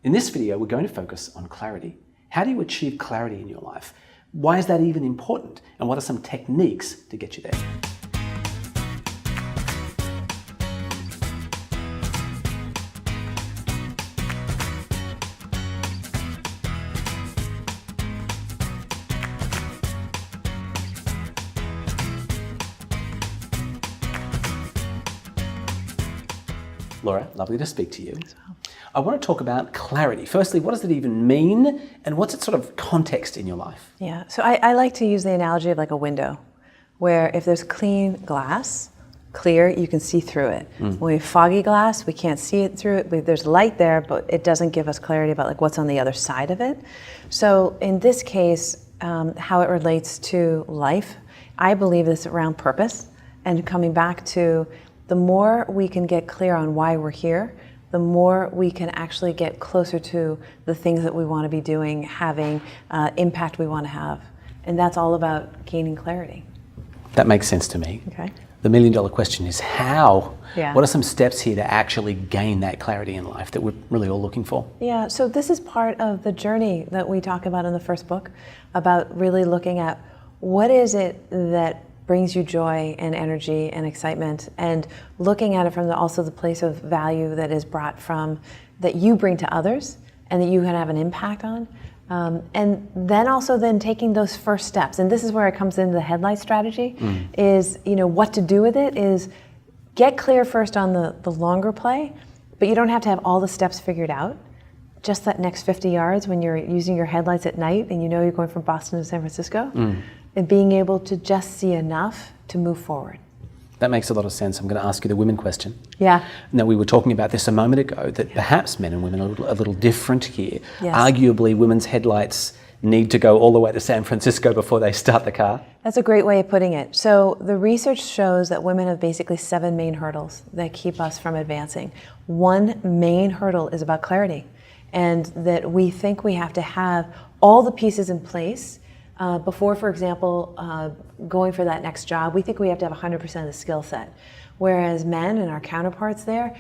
In this video, we're going to focus on clarity. How do you achieve clarity in your life? Why is that even important? And what are some techniques to get you there? Laura, lovely to speak to you. I want to talk about clarity. Firstly, what does it even mean, and what's its sort of context in your life? Yeah, so I like to use the analogy of like a window, where if there's clean glass, clear, you can see through it. When we have foggy glass, we can't see it through it. There's light there, but it doesn't give us clarity about like what's on the other side of it. So in this case, how it relates to life, I believe it's around purpose, and coming back to the more we can get clear on why we're here, the more we can actually get closer to the things that we want to be doing, having impact we want to have. And that's all about gaining clarity. That makes sense to me. Okay. The million-dollar question is how? Yeah. What are some steps here to actually gain that clarity in life that we're really all looking for? Yeah, so this is part of the journey that we talk about in the first book, about really looking at what is it that brings you joy and energy and excitement, and looking at it from also the place of value that is brought from, that you bring to others and that you can have an impact on. And then also then taking those first steps. And this is where it comes into the Headlight strategy, is, what to do with it is get clear first on the longer play, but you don't have to have all the steps figured out. Just that next 50 yards when you're using your headlights at night and you're going from Boston to San Francisco, and being able to just see enough to move forward. That makes a lot of sense. I'm going to ask you the women question. Yeah. Now, we were talking about this a moment ago, that perhaps men and women are a little different here. Yes. Arguably, women's headlights need to go all the way to San Francisco before they start the car. That's a great way of putting it. So the research shows that women have basically 7 main hurdles that keep us from advancing. One main hurdle is about clarity, and that we think we have to have all the pieces in place before, for example, going for that next job. We think we have to have 100% of the skill set. Whereas men and our counterparts there,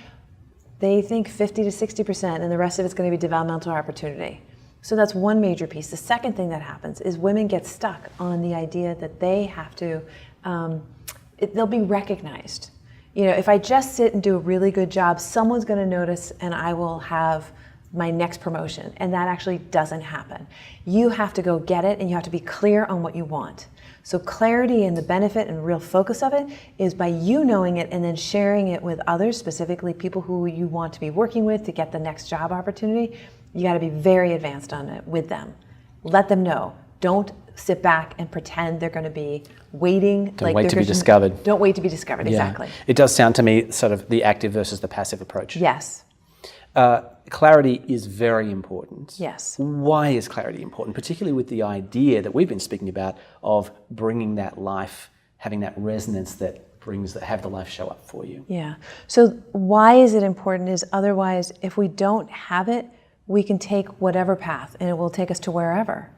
they think 50 to 60%, and the rest of it's going to be developmental opportunity. So that's one major piece. The second thing that happens is women get stuck on the idea that they have to, they'll be recognized. If I just sit and do a really good job, someone's going to notice and I will have my next promotion, and that actually doesn't happen. You have to go get it, and you have to be clear on what you want. So clarity and the benefit and real focus of it is by you knowing it and then sharing it with others, specifically people who you want to be working with to get the next job opportunity. You got to be very advanced on it with them. Let them know. Don't sit back and pretend they're going to be waiting. Don't wait to be discovered. Don't wait to be discovered, yeah. Exactly. It does sound to me sort of the active versus the passive approach. Yes. Clarity is very important. Yes. Why is clarity important, particularly with the idea that we've been speaking about of bringing that life, having that resonance that have the life show up for you? Yeah. So why is it important is otherwise, if we don't have it, we can take whatever path and it will take us to wherever.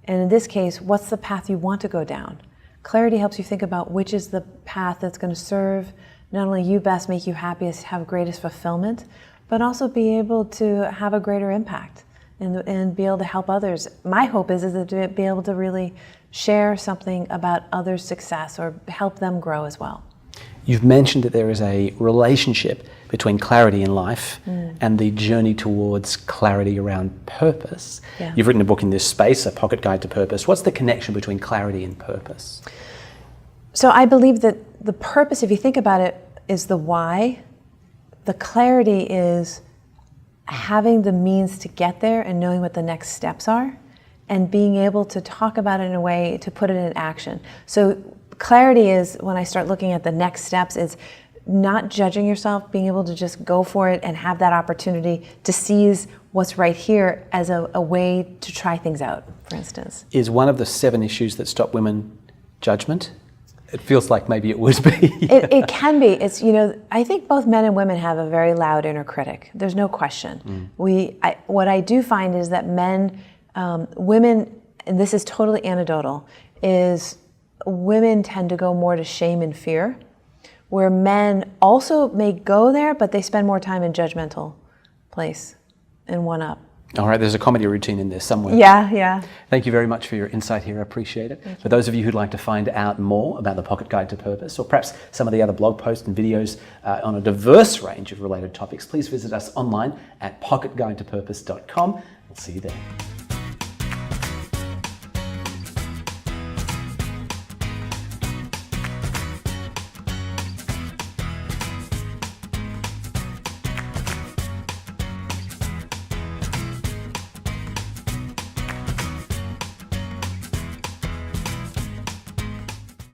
And in this case, what's the path you want to go down? Clarity helps you think about which is the path that's going to serve not only you best, make you happiest, have greatest fulfillment, but also be able to have a greater impact and be able to help others. My hope is to be able to really share something about others' success or help them grow as well. You've mentioned that there is a relationship between clarity in life and the journey towards clarity around purpose. Yeah. You've written a book in this space, A Pocket Guide to Purpose. What's the connection between clarity and purpose? So I believe that the purpose, if you think about it, is the why. The clarity is having the means to get there and knowing what the next steps are and being able to talk about it in a way to put it in action. So clarity is, when I start looking at the next steps, is not judging yourself, being able to just go for it and have that opportunity to seize what's right here as a way to try things out, for instance. Is one of the 7 issues that stop women judgment? It feels like maybe it would be. It can be. It's, I think both men and women have a very loud inner critic. There's no question. What I do find is that women, and this is totally anecdotal, is women tend to go more to shame and fear, where men also may go there, but they spend more time in judgmental place and one up. All right, there's a comedy routine in there somewhere. Yeah. Thank you very much for your insight here. I appreciate it. For those of you who'd like to find out more about the Pocket Guide to Purpose, or perhaps some of the other blog posts and videos on a diverse range of related topics, please visit us online at pocketguidetopurpose.com. We'll see you there.